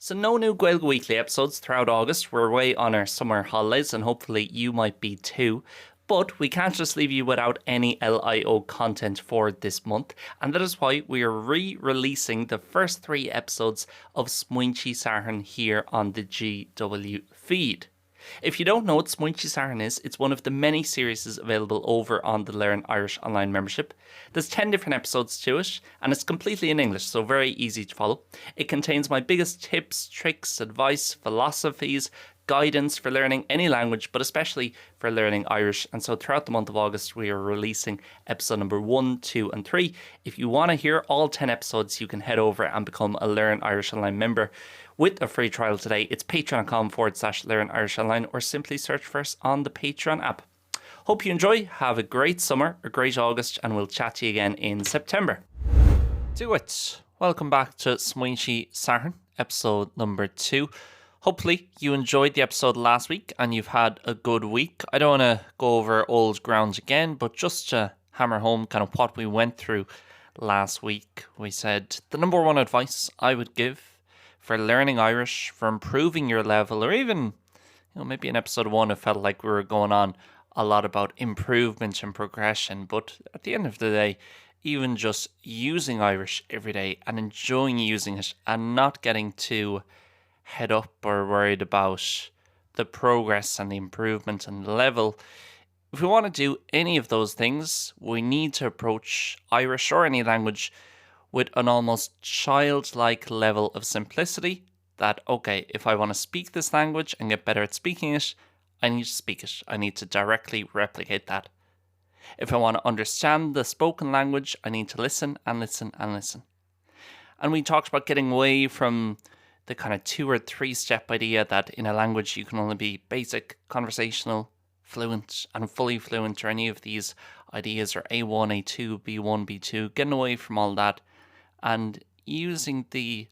So no new Gaeilge Weekly episodes throughout August. We're away on our summer holidays and hopefully you might be too. But we can't just leave you without any LIO content for this month, and that is why we are re-releasing the first 3 episodes of Smaointe Sathairn here on the GW feed. If you don't know what Smaointe Sathairn is, it's one of the many series available over on the Learn Irish online membership. There's 10 different episodes to it, and it's completely in English, so very easy to follow. It contains my biggest tips, tricks, advice, philosophies, guidance for learning any language, but especially for learning Irish. And so throughout the month of August, we are releasing episode number 1, 2, and 3. If you want to hear all 10 episodes, you can head over and become a Learn Irish Online member with a free trial today. It's patreon.com/Learn Irish Online, or simply search for us on the Patreon app. Hope you enjoy, have a great summer, a great August, and we'll chat to you again in September. Do it. Welcome back to Smaointe Sathairn, episode number 2. Hopefully you enjoyed the episode last week and you've had a good week. I don't want to go over old grounds again, but just to hammer home kind of what we went through last week, we said the number one advice I would give for learning Irish, for improving your level, or even, maybe in episode 1 it felt like we were going on a lot about improvement and progression, but at the end of the day, even just using Irish every day and enjoying using it and not getting too head up or worried about the progress and the improvement and the level. If we want to do any of those things, we need to approach Irish or any language with an almost childlike level of simplicity that, okay, if I want to speak this language and get better at speaking it, I need to speak it. I need to directly replicate that. If I want to understand the spoken language, I need to listen and listen and listen. And we talked about getting away from the kind of 2 or 3 step idea that in a language you can only be basic, conversational, fluent, and fully fluent, or any of these ideas, or A1, A2, B1, B2, getting away from all that and using the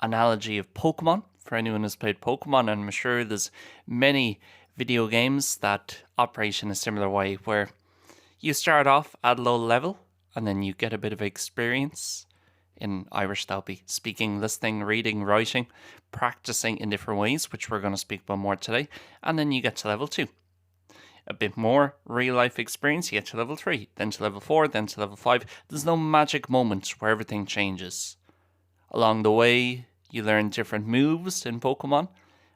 analogy of Pokemon, for anyone who's played Pokemon, and I'm sure there's many video games that operate in a similar way, where you start off at low level and then you get a bit of experience. In Irish, that'll be speaking, listening, reading, writing, practicing in different ways, which we're going to speak about more today. And then you get to level 2. A bit more real life experience, you get to level 3, then to level 4, then to level 5. There's no magic moment where everything changes. Along the way, you learn different moves in Pokemon,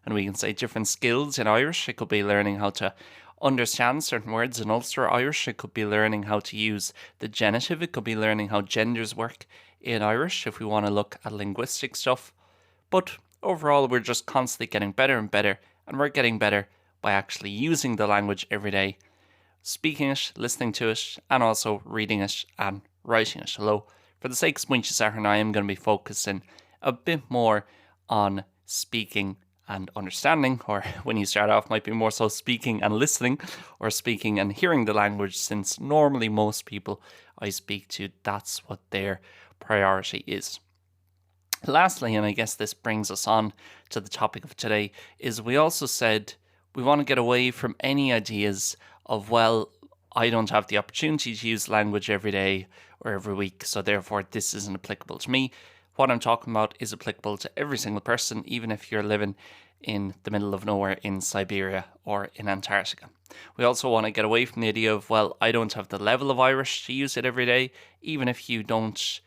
and we can say different skills in Irish. It could be learning how to understand certain words in Ulster Irish. It could be learning how to use the genitive. It could be learning how genders work in Irish if we want to look at linguistic stuff. But overall, we're just constantly getting better and better, and we're getting better by actually using the language every day, speaking it, listening to it, and also reading it and writing it. Although, for the sake of Smaointe Sathairn, I am going to be focusing a bit more on speaking and understanding, or when you start off might be more so speaking and listening, or speaking and hearing the language, since normally most people I speak to, that's what their priority is. Lastly, and I guess this brings us on to the topic of today, is we also said we want to get away from any ideas of, well, I don't have the opportunity to use language every day or every week, so therefore this isn't applicable to me. What I'm talking about is applicable to every single person, even if you're living in the middle of nowhere in Siberia or in Antarctica. We also want to get away from the idea of, well, I don't have the level of Irish to use it every day, even if you don't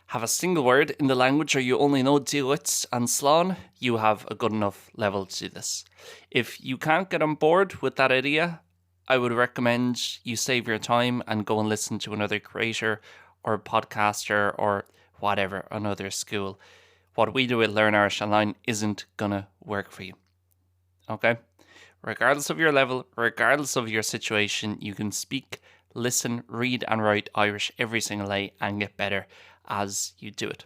have a single word in the language, or you only know Diwit and Slán, you have a good enough level to do this. If you can't get on board with that idea, I would recommend you save your time and go and listen to another creator or podcaster or whatever, another school. What we do at Learn Irish Online isn't gonna work for you. Okay? Regardless of your level, regardless of your situation, you can speak, listen, read and write Irish every single day and get better as you do it.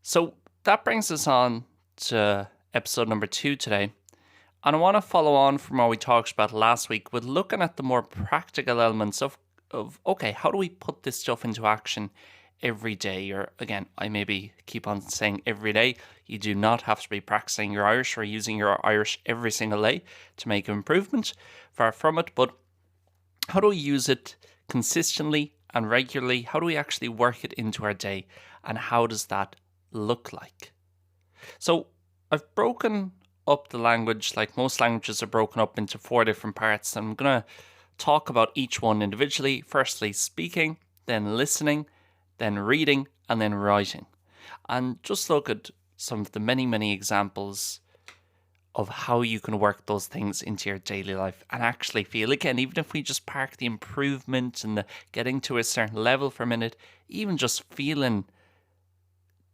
So that brings us on to episode number 2 today. And I want to follow on from what we talked about last week with looking at the more practical elements of okay, how do we put this stuff into action every day? Or again, I maybe keep on saying every day. You do not have to be practicing your Irish or using your Irish every single day to make an improvement. Far from it. But how do we use it consistently and regularly? How do we actually work it into our day? And how does that look like? So I've broken up the language, like most languages are broken up into 4 different parts. And I'm going to talk about each one individually. Firstly, speaking, then listening, then reading, and then writing. And just look at some of the many, many examples of how you can work those things into your daily life and actually feel, again, even if we just park the improvement and the getting to a certain level for a minute, even just feeling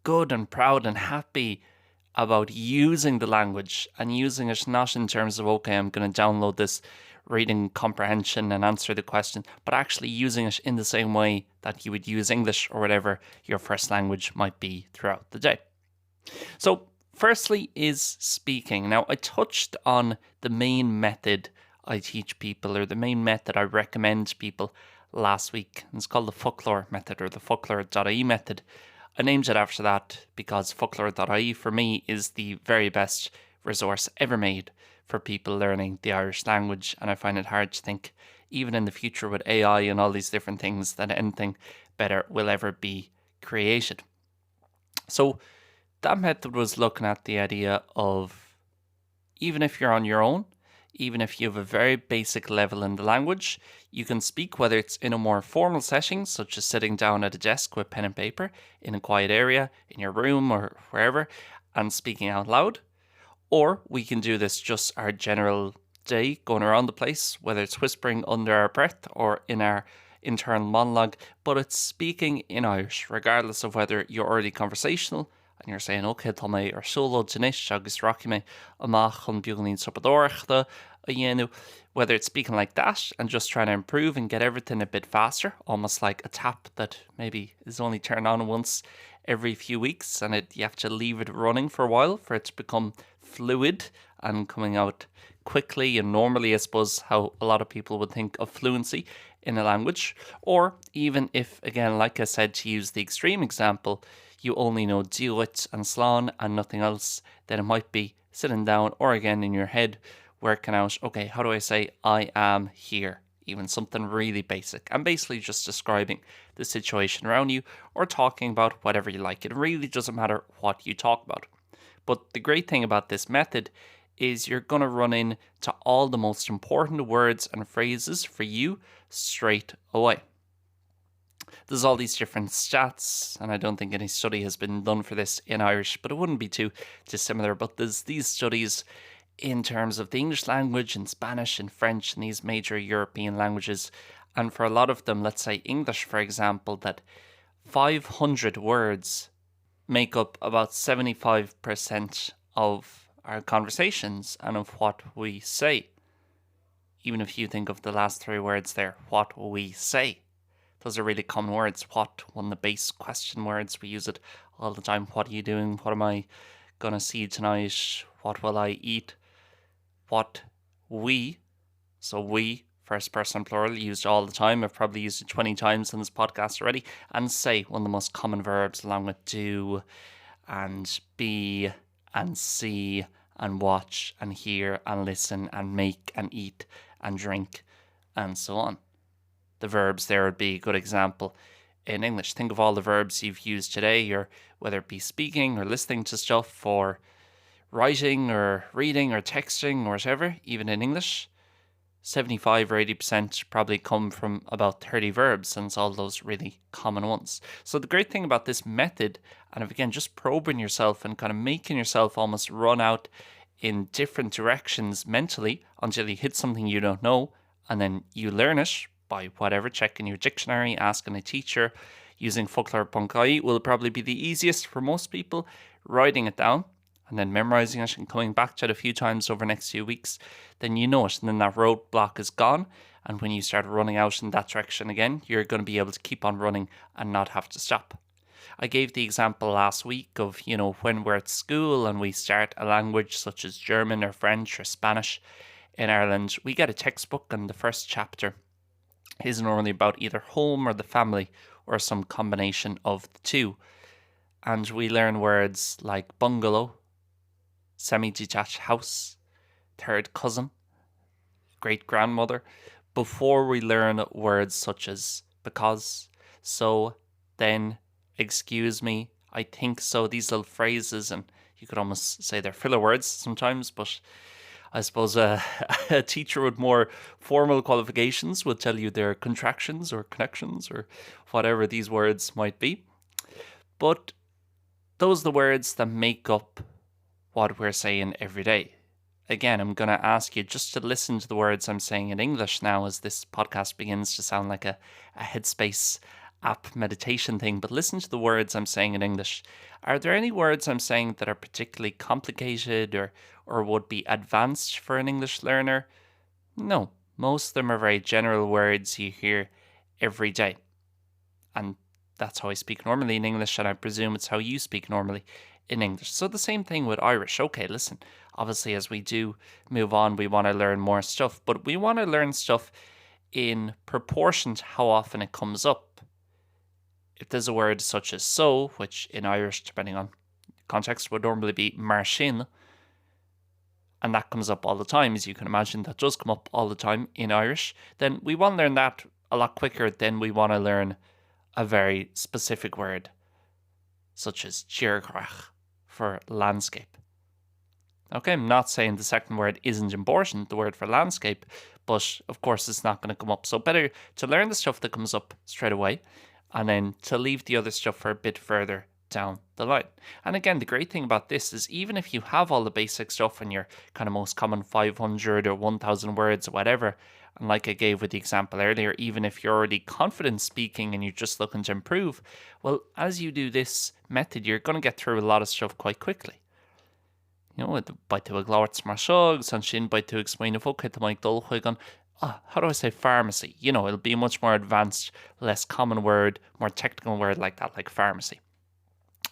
good and proud and happy about using the language and using it not in terms of, okay, I'm going to download this reading comprehension and answer the question, but actually using it in the same way that you would use English or whatever your first language might be throughout the day. So firstly is speaking. Now, I touched on the main method I teach people, or the main method I recommend to people last week. It's called the Folklore method, or the folklore.ie method. I named it after that because folklore.ie for me is the very best resource ever made for people learning the Irish language. And I find it hard to think, even in the future with AI and all these different things, that anything better will ever be created. So that method was looking at the idea of, even if you're on your own, even if you have a very basic level in the language, you can speak, whether it's in a more formal setting, such as sitting down at a desk with pen and paper in a quiet area, in your room or wherever, and speaking out loud. Or we can do this just our general day, going around the place, whether it's whispering under our breath or in our internal monologue, but it's speaking in Irish, regardless of whether you're already conversational and you're saying, okay, tá mé ar siúlóid denis agus rocky mé amach chun beagnín sopadóireachta a dhéanamh, whether it's speaking like that and just trying to improve and get everything a bit faster, almost like a tap that maybe is only turned on once every few weeks and you have to leave it running for a while for it to become fluid and coming out quickly and normally, I suppose, how a lot of people would think of fluency in a language. Or even if, again, like I said, to use the extreme example, you only know díoit and slán and nothing else, then it might be sitting down or again in your head working out, okay, how do I say I am here? Even something really basic, and basically just describing the situation around you or talking about whatever you like. It really doesn't matter what you talk about. But the great thing about this method is you're going to run into all the most important words and phrases for you straight away. There's all these different stats, and I don't think any study has been done for this in Irish, but it wouldn't be too dissimilar. But there's these studies in terms of the English language and Spanish and French and these major European languages. And for a lot of them, let's say English, for example, that 500 words make up about 75% of our conversations and of what we say. Even if you think of the last 3 words there, what we say. Those are really common words. What, one of the base question words. We use it all the time. What are you doing? What am I going to see tonight? What will I eat? What we, so we, first person plural, used all the time. I've probably used it 20 times in this podcast already. And say, one of the most common verbs, along with do and be and see and watch and hear and listen and make and eat and drink and so on. The verbs there would be a good example in English. Think of all the verbs you've used today, or whether it be speaking or listening to stuff or writing or reading or texting or whatever, even in English. 75 or 80% probably come from about 30 verbs, and it's all those really common ones. So the great thing about this method, and again, just probing yourself and kind of making yourself almost run out in different directions mentally until you hit something you don't know, and then you learn it by whatever, checking your dictionary, asking a teacher, using folklore.ie will probably be the easiest for most people. Writing it down and then memorizing it and coming back to it a few times over the next few weeks, then you know it, and then that roadblock is gone. And when you start running out in that direction again, you're going to be able to keep on running and not have to stop. I gave the example last week of, when we're at school and we start a language such as German or French or Spanish in Ireland, we get a textbook, and the first chapter is normally about either home or the family or some combination of the two. And we learn words like bungalow, semi-detached house, third cousin, great-grandmother, before we learn words such as because, so, then, excuse me, I think so, these little phrases, and You could almost say they're filler words sometimes, but I suppose a teacher with more formal qualifications would tell you they're contractions or connections or whatever these words might be. But those are the words that make up what we're saying every day. Again, I'm going to ask you just to listen to the words I'm saying in English now as this podcast begins to sound like a Headspace app meditation thing, but listen to the words I'm saying in English. Are there any words I'm saying that are particularly complicated or would be advanced for an English learner? No, most of them are very general words you hear every day. And that's how I speak normally in English, and I presume it's how you speak normally in English. So the same thing with Irish. Okay, listen, obviously as we do move on, we want to learn more stuff, but we want to learn stuff in proportion to how often it comes up. If there's a word such as so, which in Irish, depending on context, would normally be marshin, and that comes up all the time, as you can imagine, that does come up all the time in Irish, then we want to learn that a lot quicker than we want to learn a very specific word, such as tíorcrach for landscape. Okay, I'm not saying the second word isn't important, the word for landscape, but of course it's not going to come up. So better to learn the stuff that comes up straight away, and then to leave the other stuff for a bit further down the line. And again, the great thing about this is even if you have all the basic stuff and your kind of most common 500 or 1000 words or whatever, and like I gave with the example earlier, even if you're already confident speaking and you're just looking to improve, well, as you do this method, you're going to get through a lot of stuff quite quickly. You know, baith tú ag labhairt mar seog, san sin baith tú ag smaoineamh fócaid amach dul chuig an, how do I say pharmacy? You know, it'll be a much more advanced, less common word, more technical word like that, like pharmacy.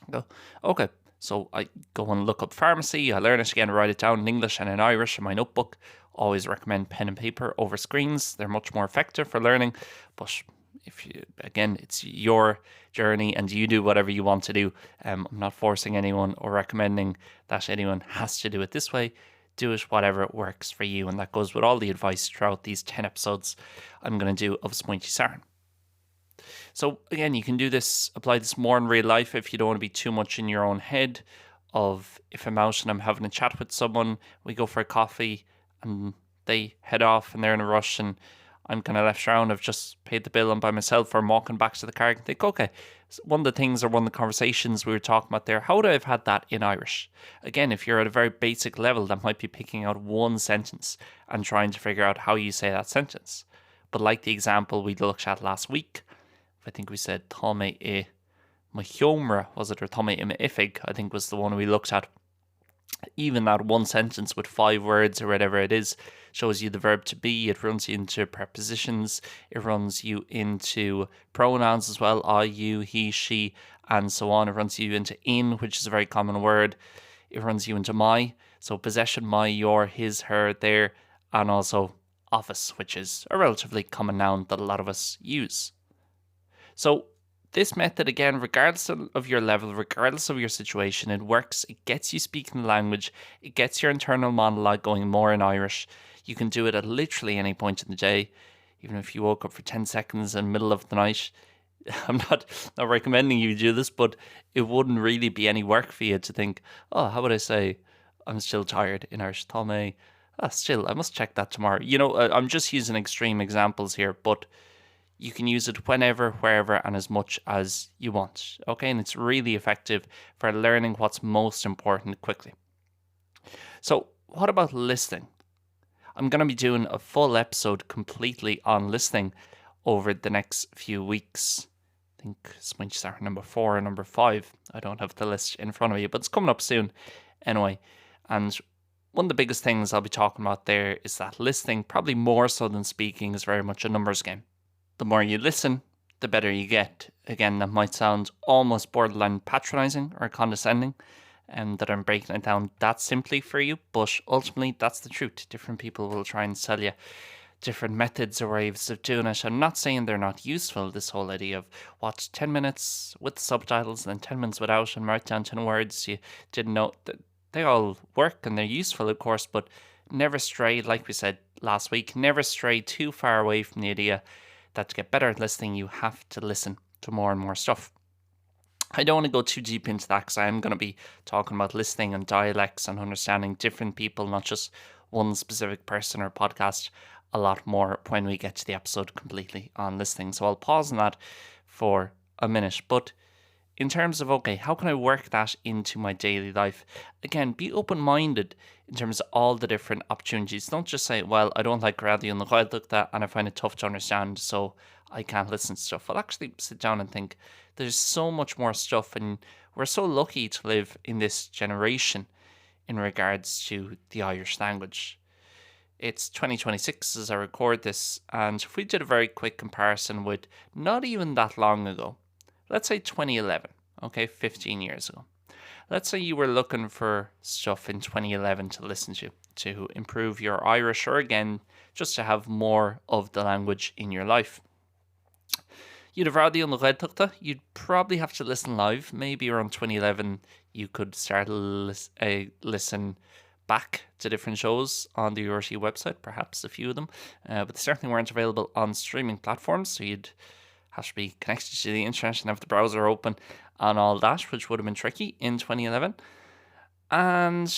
Go, okay, so I go and look up pharmacy, I learn it again, write it down in English and in Irish in my notebook. Always recommend pen and paper over screens. They're much more effective for learning, but if you, again, it's your journey and you do whatever you want to do. I'm not forcing anyone or recommending that anyone has to do it this way. Do it whatever works for you, and that goes with all the advice throughout these 10 episodes I'm going to do of Smaointe Sathairn. So again, you can do this, apply this more in real life if you don't want to be too much in your own head of if I'm out and I'm having a chat with someone, we go for a coffee and they head off and they're in a rush and I'm kind of left around, I've just paid the bill, I'm by myself, or I'm walking back to the car and think, okay, one of the things or one of the conversations we were talking about there, how would I have had that in Irish? Again, if you're at a very basic level, that might be picking out one sentence and trying to figure out how you say that sentence. But like the example we looked at last week, I think we said Tome e Mahomra, was it, or Tome e Ifig, I think was the one we looked at. Even that one sentence with 5 words or whatever it is shows you the verb to be. It runs you into prepositions. It runs you into pronouns as well. I, you, he, she, and so on. It runs you into in, which is a very common word. It runs you into my. So possession, my, your, his, her, their, and also office, which is a relatively common noun that a lot of us use. So this method, again, regardless of your level, regardless of your situation, it works. It gets you speaking the language. It gets your internal monologue going more in Irish. You can do it at literally any point in the day. Even if you woke up for 10 seconds in the middle of the night, I'm not recommending you do this, but it wouldn't really be any work for you to think, how would I say, I'm still tired in Irish? Tome, still, I must check that tomorrow. You know, I'm just using extreme examples here, but you can use it whenever, wherever, and as much as you want. Okay, and it's really effective for learning what's most important quickly. So what about listening? I'm going to be doing a full episode completely on listening over the next few weeks. I think Smaointe Sathairn number 4 and number 5. I don't have the list in front of me, but it's coming up soon anyway. And one of the biggest things I'll be talking about there is that listening, probably more so than speaking, is very much a numbers game. The more you listen, the better you get. Again, that might sound almost borderline patronizing or condescending, and that I'm breaking it down that simply for you, but ultimately that's the truth. Different people will try and sell you different methods or ways of doing it. I'm not saying they're not useful, this whole idea of watch 10 minutes with subtitles and then 10 minutes without and write down 10 words you didn't know. They all work and they're useful, of course, but never stray, like we said last week, never stray too far away from the idea that to get better at listening, you have to listen to more and more stuff. I don't want to go too deep into that because I am going to be talking about listening and dialects and understanding different people, not just one specific person or podcast, a lot more when we get to the episode completely on listening. So I'll pause on that for a minute. But in terms of, okay, how can I work that into my daily life? Again, be open-minded in terms of all the different opportunities. Don't just say, well, I don't like Gaeilge and the Gaeilge and I find it tough to understand, so I can't listen to stuff. I'll actually sit down and think, there's so much more stuff, and we're so lucky to live in this generation in regards to the Irish language. It's 2026 as I record this, and if we did a very quick comparison with not even that long ago, let's say 2011, okay, 15 years ago. Let's say you were looking for stuff in 2011 to listen to improve your Irish, or again, just to have more of the language in your life. You'd have Radio on the Gaeltachta. You'd probably have to listen live. Maybe around 2011, you could start listen back to different shows on the RT website, perhaps a few of them, but they certainly weren't available on streaming platforms, so you'd have to be connected to the internet and have the browser open and all that, which would have been tricky in 2011. And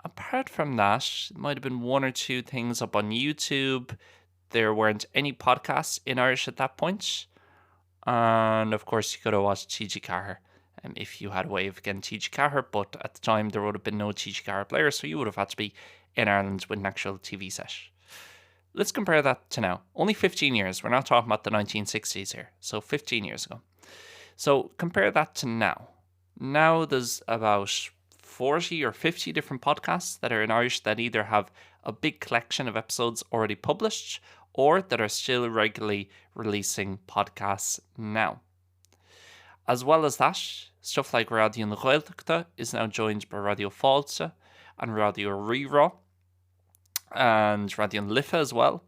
apart from that, it might have been one or two things up on YouTube. There weren't any podcasts in Irish at that point. And of course, you could have watched TG Carr if you had a way of getting TG Carr, but at the time there would have been no TG Carr player, so you would have had to be in Ireland with an actual TV set. Let's compare that to now. Only 15 years. We're not talking about the 1960s here. So 15 years ago. So compare that to now. Now there's about 40 or 50 different podcasts that are in Irish that either have a big collection of episodes already published or that are still regularly releasing podcasts now. As well as that, stuff like Radio na Gaeltachta is now joined by Radio Fáilte and Radio Rírá and Radio Lifa as well,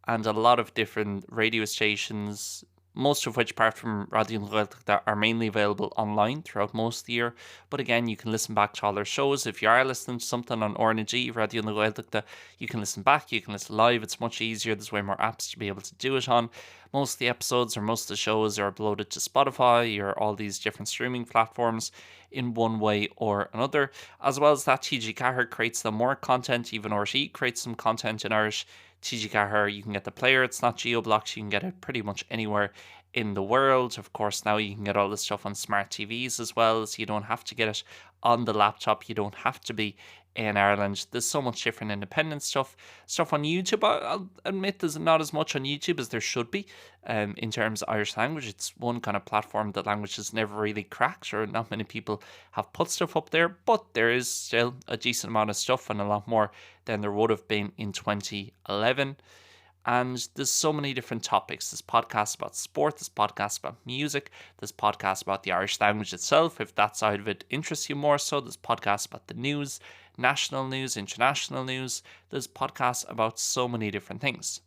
and a lot of different radio stations, most of which, apart from Radio na Gaeltachta, are mainly available online throughout most of the year. But again, you can listen back to all their shows. If you are listening to something on RNG, Radio na Gaeltachta, you can listen back, you can listen live. It's much easier. There's way more apps to be able to do it on. Most of the episodes or most of the shows are uploaded to Spotify or all these different streaming platforms in one way or another. As well as that, TG Carr creates some more content. Even RT creates some content in Irish. TG Carr, you can get the player. It's not geo-blocked. You can get it pretty much anywhere in the world. Of course, now you can get all this stuff on smart TVs as well, so you don't have to get it on the laptop. You don't have to be in Ireland. There's so much different independent stuff on YouTube. I'll admit there's not as much on YouTube as there should be in terms of Irish language. It's one kind of platform that language has never really cracked, or not many people have put stuff up there, but there is still a decent amount of stuff, and a lot more than there would have been in 2011. And there's so many different topics. There's podcasts about sport, there's podcasts about music, there's podcasts about the Irish language itself, if that side of it interests you more so. There's podcasts about the news, national news, international news. There's podcasts about so many different things.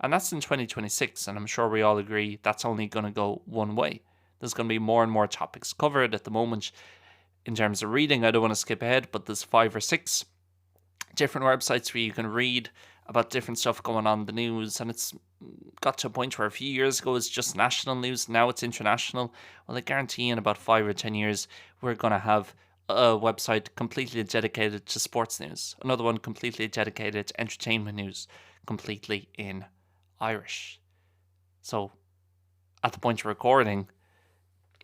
And that's in 2026, and I'm sure we all agree that's only going to go one way. There's going to be more and more topics covered at the moment. In terms of reading, I don't want to skip ahead, but there's 5 or 6 different websites where you can read about different stuff going on in the news, and it's got to a point where a few years ago it's just national news, now it's international. Well, I guarantee in about 5 or 10 years we're going to have a website completely dedicated to sports news, another one completely dedicated to entertainment news, completely in Irish. So at the point of recording,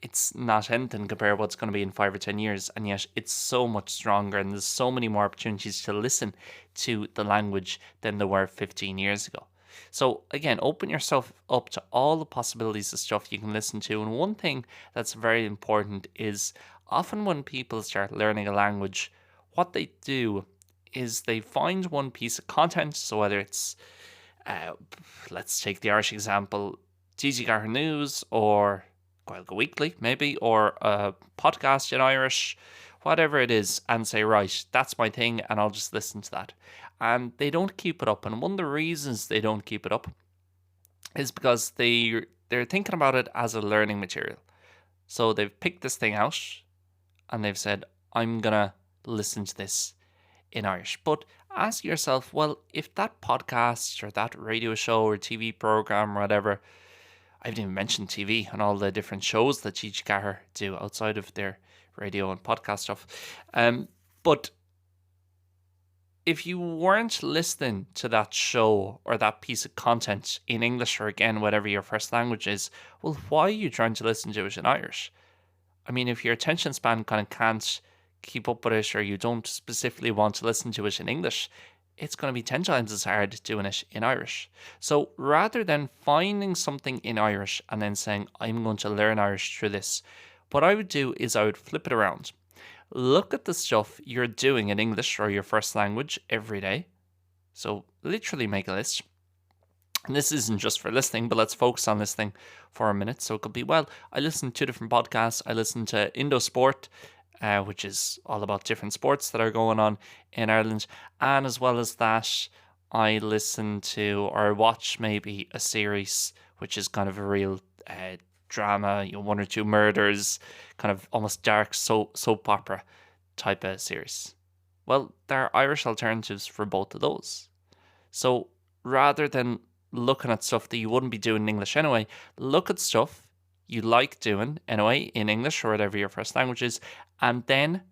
it's not anything compared to what's going to be in 5 or 10 years, and yet it's so much stronger, and there's so many more opportunities to listen to the language than there were 15 years ago. So again, open yourself up to all the possibilities of stuff you can listen to. And one thing that's very important is often when people start learning a language, what they do is they find one piece of content. So whether it's, let's take the Irish example, TG Carr News or Gaeilge Weekly maybe, or a podcast in Irish, whatever it is, and say, right, that's my thing, and I'll just listen to that. And they don't keep it up. And one of the reasons they don't keep it up is because they're thinking about it as a learning material. So they've picked this thing out and they've said, I'm gonna listen to this in Irish. But ask yourself, well, if that podcast or that radio show or TV program or whatever I haven't even mentioned TV and all the different shows that Gaeilge Weekly do outside of their radio and podcast stuff. But if you weren't listening to that show or that piece of content in English, or again, whatever your first language is, well, why are you trying to listen to it in Irish? I mean, if your attention span kind of can't keep up with it, or you don't specifically want to listen to it in English, it's going to be 10 times as hard doing it in Irish. So rather than finding something in Irish and then saying, I'm going to learn Irish through this, what I would do is I would flip it around. Look at the stuff you're doing in English or your first language every day. So literally make a list. And this isn't just for listening, but let's focus on listening for a minute. So it could be, well, I listen to 2 different podcasts. I listen to Indo Sport, which is all about different sports that are going on in Ireland. And as well as that, I listen to or watch maybe a series, which is kind of a real drama, 1 or 2 murders, kind of almost dark soap opera type of series. Well, there are Irish alternatives for both of those. So rather than looking at stuff that you wouldn't be doing in English anyway, look at stuff you like doing anyway in English or whatever your first language is, and then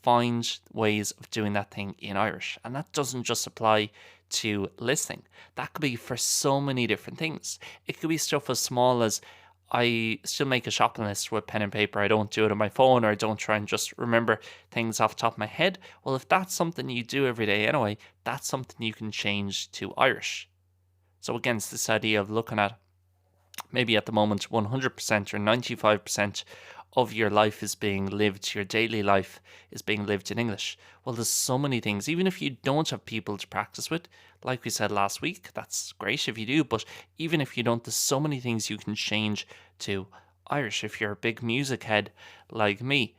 find ways of doing that thing in Irish. And that doesn't just apply to listening. That could be for so many different things. It could be stuff as small as, I still make a shopping list with pen and paper. I don't do it on my phone, or I don't try and just remember things off the top of my head. Well, if that's something you do every day anyway, that's something you can change to Irish. So again, it's this idea of looking at, maybe at the moment 100% or 95% of your life is being lived, your daily life is being lived in English. Well, there's so many things, even if you don't have people to practice with, like we said last week, that's great if you do, but even if you don't, there's so many things you can change to Irish. If you're a big music head like me,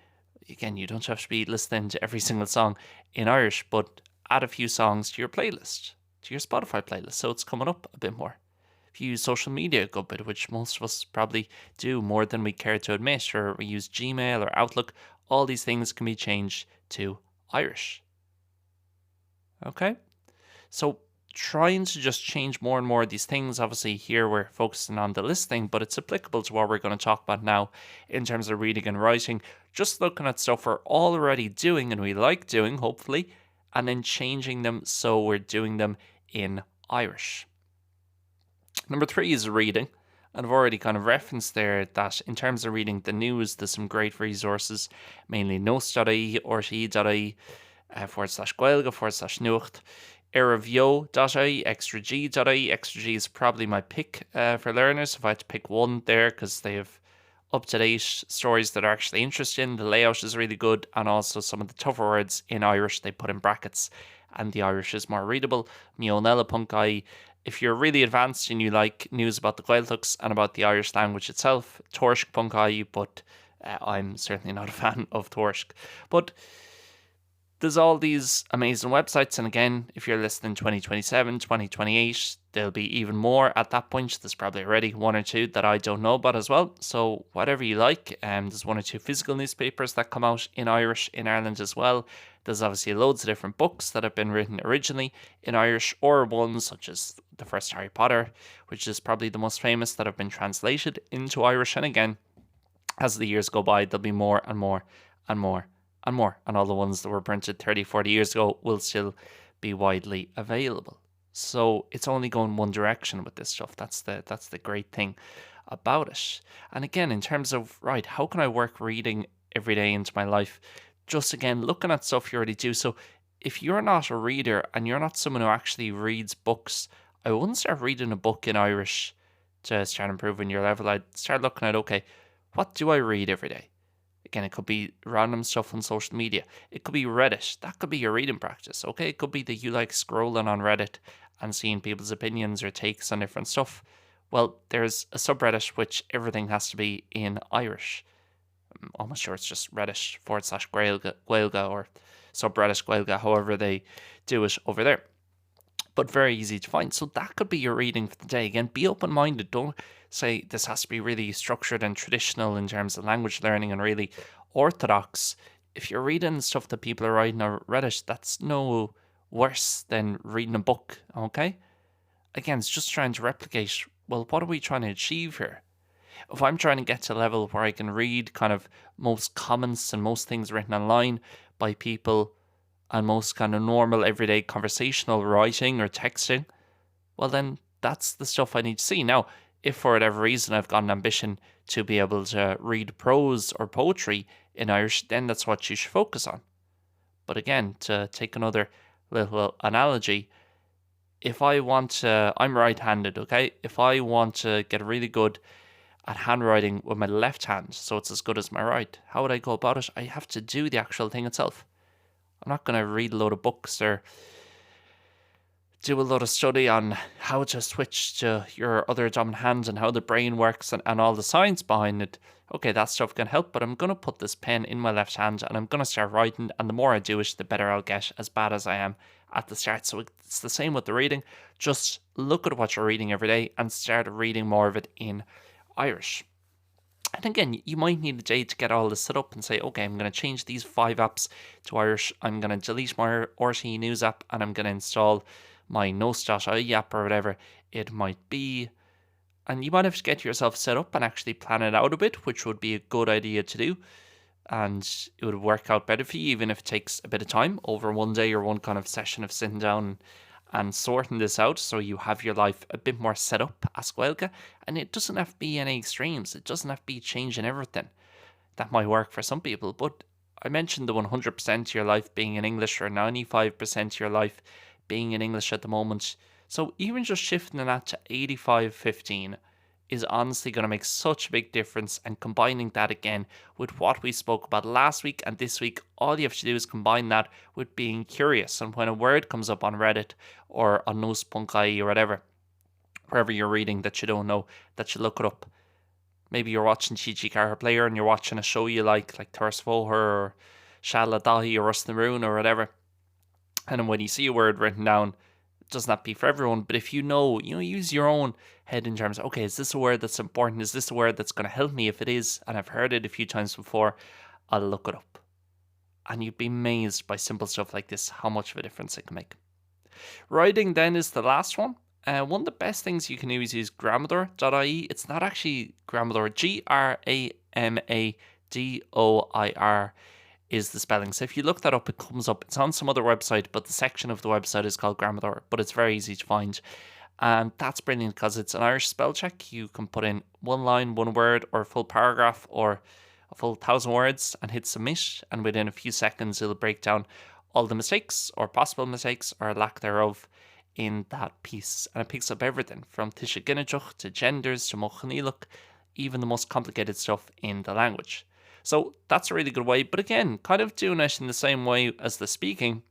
again, you don't have to be listening to every single song in Irish, but add a few songs to your playlist, to your Spotify playlist, so it's coming up a bit more. If you use social media a good bit, which most of us probably do more than we care to admit, or we use Gmail or Outlook, all these things can be changed to Irish. Okay? So trying to just change more and more of these things. Obviously here we're focusing on the listening, but it's applicable to what we're going to talk about now in terms of reading and writing. Just looking at stuff we're already doing and we like doing, hopefully, and then changing them so we're doing them in Irish. Number 3 is reading. And I've already kind of referenced there that in terms of reading the news, there's some great resources, mainly notes.ie, rte.ie, /Gaeilge/Nuacht, eravio.ie, extrag.ie. Extrag is probably my pick for learners if I had to pick one there, because they have up-to-date stories that are actually interesting. The layout is really good, and also some of the tougher words in Irish they put in brackets, and the Irish is more readable. Mionella.ie. If you're really advanced and you like news about the Gaeltachts and about the Irish language itself, Torsk.ie, but I'm certainly not a fan of Torsk. But there's all these amazing websites, and again, if you're listening 2027, 2028, there'll be even more at that point. There's probably already 1 or 2 that I don't know about as well. So whatever you like, there's 1 or 2 physical newspapers that come out in Irish in Ireland as well. There's obviously loads of different books that have been written originally in Irish, or ones such as the first Harry Potter, which is probably the most famous, that have been translated into Irish. And again, as the years go by, there'll be more and more and more and more. And all the ones that were printed 30, 40 years ago will still be widely available. So it's only going one direction with this stuff. That's the great thing about it. And again, in terms of, right, how can I work reading every day into my life? Just again, looking at stuff you already do. So if you're not a reader and you're not someone who actually reads books, I wouldn't start reading a book in Irish to start improving your level. I'd start looking at, okay, what do I read every day? Again, it could be random stuff on social media. It could be Reddit. That could be your reading practice, okay? It could be that you like scrolling on Reddit and seeing people's opinions or takes on different stuff. Well, there's a subreddit which everything has to be in Irish. I'm almost sure it's just Reddit /Gaeilge or subreddit Gaeilge, however they do it over there. But very easy to find. So that could be your reading for the day. Again, be open-minded. Don't say this has to be really structured and traditional in terms of language learning and really orthodox. If you're reading stuff that people are writing on Reddit, that's no worse than reading a book, okay? Again, it's just trying to replicate, well, what are we trying to achieve here? If I'm trying to get to a level where I can read kind of most comments and most things written online by people and most kind of normal everyday conversational writing or texting, well, then that's the stuff I need to see. Now, if for whatever reason I've got an ambition to be able to read prose or poetry in Irish, then that's what you should focus on. But again, to take another little analogy, if I want to, I'm right handed, okay? If I want to get really good at handwriting with my left hand, so it's as good as my right, how would I go about it? I have to do the actual thing itself. I'm not going to read a load of books or do a lot of study on how to switch to your other dominant hand and how the brain works and all the science behind it. Okay, that stuff can help, but I'm going to put this pen in my left hand and I'm going to start writing, and the more I do it, the better I'll get, as bad as I am at the start. So it's the same with the reading. Just look at what you're reading every day and start reading more of it in Irish. And again, you might need a day to get all this set up and say, okay, I'm going to change these 5 apps to Irish. I'm going to delete my RTE News app and I'm going to install my Notes.ie app or whatever it might be. And you might have to get yourself set up and actually plan it out a bit, which would be a good idea to do. And it would work out better for you, even if it takes a bit of time over one day or one kind of session of sitting down and sorting this out, so you have your life a bit more set up as Gaeilge. And it doesn't have to be any extremes. It doesn't have to be changing everything. That might work for some people, but I mentioned the 100% of your life being in English or 95% of your life being in English at the moment. So even just shifting that to 85-15 is honestly going to make such a big difference, and combining that again with what we spoke about last week and this week, all you have to do is combine that with being curious. And when a word comes up on Reddit or on Nus.ie or whatever, wherever you're reading that you don't know, that you look it up. Maybe you're watching Chi Car Player and you're watching a show you like Thurs Fóthair or Shala Dahi or Rustin Roon or whatever. And then when you see a word written down, it doesn't have to be for everyone, but if you know, use your own head in terms of, okay, is this a word that's important? Is this a word that's going to help me? If it is, and I've heard it a few times before, I'll look it up. And you'd be amazed by simple stuff like this, how much of a difference it can make. Writing then is the last one. One of the best things you can do is use Grammador.ie. It's not actually Grammador, Grammadoir is the spelling. So if you look that up, it comes up. It's on some other website, but the section of the website is called Grammador, but it's very easy to find. And that's brilliant because it's an Irish spell check. You can put in one line, one word, or a full paragraph, or a full 1,000 words and hit submit. And within a few seconds, it'll break down all the mistakes or possible mistakes or lack thereof in that piece. And it picks up everything from Tisha Ginnachuch to genders to Mochaniluk, even the most complicated stuff in the language. So that's a really good way. But again, kind of doing it in the same way as the speaking,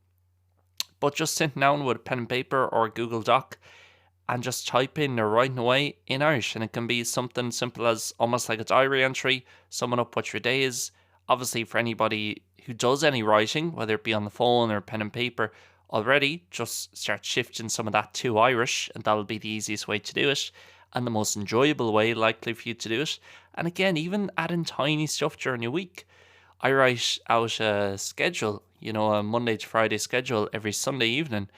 but just sitting down with a pen and paper or Google Doc and just typing or writing away in Irish. And it can be something simple as almost like a diary entry, summing up what your day is. Obviously, for anybody who does any writing, whether it be on the phone or pen and paper already, just start shifting some of that to Irish, and that'll be the easiest way to do it and the most enjoyable way likely for you to do it. And again, even adding tiny stuff during your week. I write out a schedule, a Monday to Friday schedule every Sunday evening.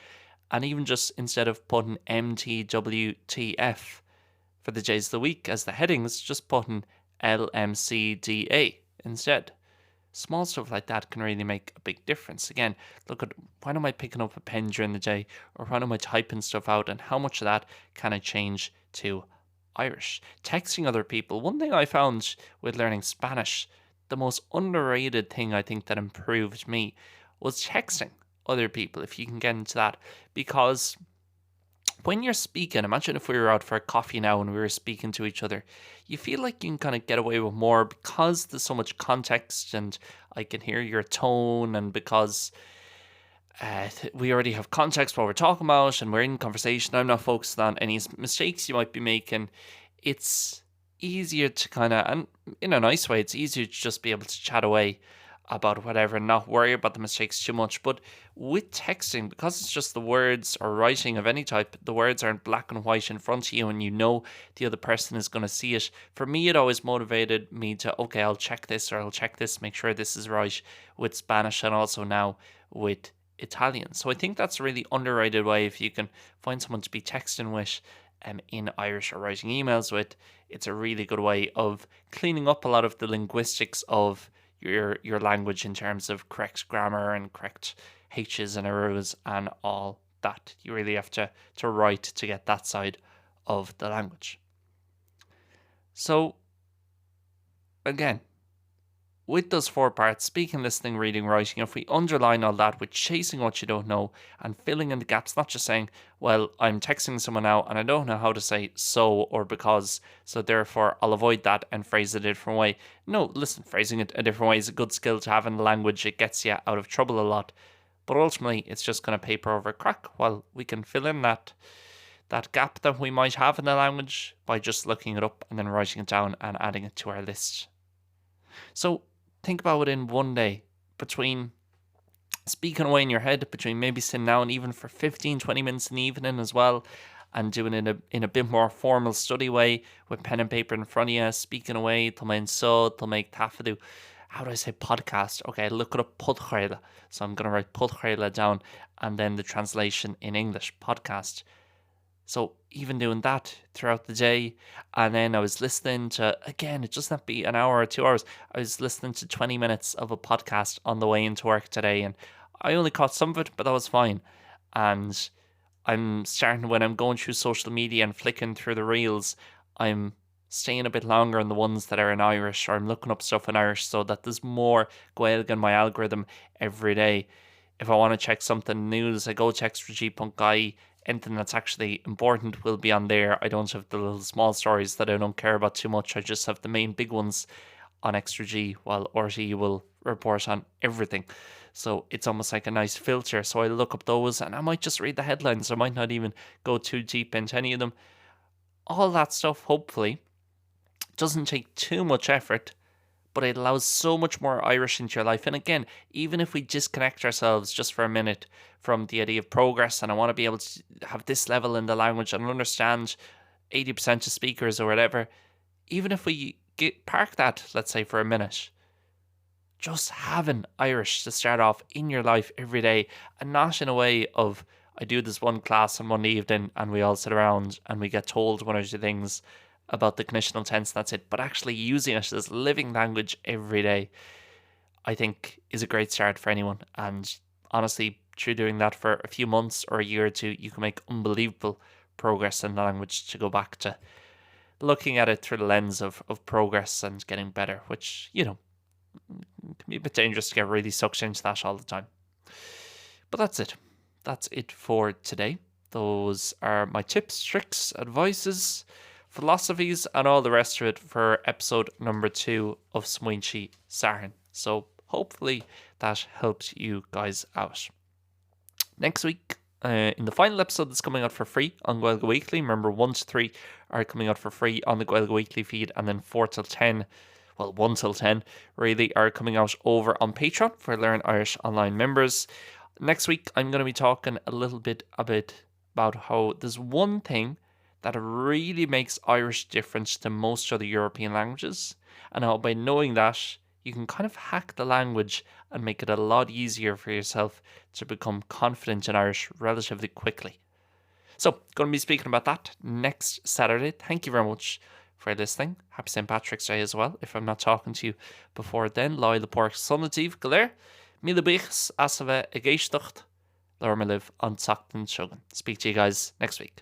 And even just instead of putting MTWTF for the days of the week as the headings, just putting LMCDA instead. Small stuff like that can really make a big difference. Again, look at when am I picking up a pen during the day, or when am I typing stuff out, and how much of that can I change to Irish. Texting other people. One thing I found with learning Spanish, the most underrated thing I think that improved me was texting other people, if you can get into that. Because when you're speaking, imagine if we were out for a coffee now and we were speaking to each other, you feel like you can kind of get away with more because there's so much context and I can hear your tone, and because we already have context what we're talking about and we're in conversation. I'm not focused on any mistakes you might be making. It's easier to kind of, and in a nice way, it's easier to just be able to chat away about whatever and not worry about the mistakes too much. But with texting, because it's just the words or writing of any type, the words are in black and white in front of you and the other person is going to see it. For me, it always motivated me to, okay, I'll check this or I'll check this, make sure this is right with Spanish and also now with Italian. So I think that's a really underrated way if you can find someone to be texting with in Irish or writing emails with, it's a really good way of cleaning up a lot of the linguistics of your language in terms of correct grammar and correct H's and R's and all that. You really have to write to get that side of the language. So, again, with those 4 parts, speaking, listening, reading, writing, if we underline all that with chasing what you don't know and filling in the gaps, not just saying, well, I'm texting someone now and I don't know how to say so or because, so therefore I'll avoid that and phrase it a different way. No, listen, phrasing it a different way is a good skill to have in the language. It gets you out of trouble a lot. But ultimately, it's just going to paper over crack while we can fill in that gap that we might have in the language by just looking it up and then writing it down and adding it to our list. So think about it in one day, between speaking away in your head, between maybe sitting down even for 15-20 minutes in the evening as well, and doing it in a bit more formal study way with pen and paper in front of you, speaking away, to make tafadu. How do I say podcast? Okay, look it up, podchaile. So I'm going to write podchaile down and then the translation in English, podcast. So even doing that throughout the day, and then I was listening to, again, it doesn't have to be an hour or 2 hours. I was listening to 20 minutes of a podcast on the way into work today, and I only caught some of it, but that was fine. And I'm starting, when I'm going through social media and flicking through the reels, I'm staying a bit longer on the ones that are in Irish, or I'm looking up stuff in Irish so that there's more Gaeilge in my algorithm every day. If I want to check something news, I go to extrag.ie. Anything that's actually important will be on there. I don't have the little small stories that I don't care about too much. I just have the main big ones on extrag, while RTE will report on everything. So it's almost like a nice filter. So I look up those and I might just read the headlines. I might not even go too deep into any of them. All that stuff, hopefully, doesn't take too much effort, but it allows so much more Irish into your life. And again, even if we disconnect ourselves just for a minute from the idea of progress, and I want to be able to have this level in the language and understand 80% of speakers or whatever, even if we park that, let's say, for a minute, just having Irish to start off in your life every day, and not in a way of, I do this one class on Monday evening and we all sit around and we get told one or two things about the conditional tense, that's it, but actually using it as living language every day, I think is a great start for anyone. And honestly, through doing that for a few months or a year or two, you can make unbelievable progress in the language, to go back to looking at it through the lens of progress and getting better, which, you know, can be a bit dangerous to get really sucked into that all the time. But that's it. That's it for today. Those are my tips, tricks, advices, philosophies, and all the rest of it for episode number 2 of Smaointe Sathairn. So hopefully that helps you guys out. Next week, in the final episode that's coming out for free on Gaeilge Weekly, remember 1 to 3 are coming out for free on the Gaeilge Weekly feed, and then 4 till 10, well, 1 till 10 really, are coming out over on Patreon for Learn Irish Online members. Next week, I'm going to be talking a little bit about how there's one thing that really makes Irish different to most other European languages, and how by knowing that, you can kind of hack the language and make it a lot easier for yourself to become confident in Irish relatively quickly. So, going to be speaking about that next Saturday. Thank you very much for listening. Happy St. Patrick's Day as well, if I'm not talking to you before then. Láid le Páirc Sunnatív Galéir. Míle bíchas as a bheith a géisteacht. Lorma live on Sachtán Shogun. Speak to you guys next week.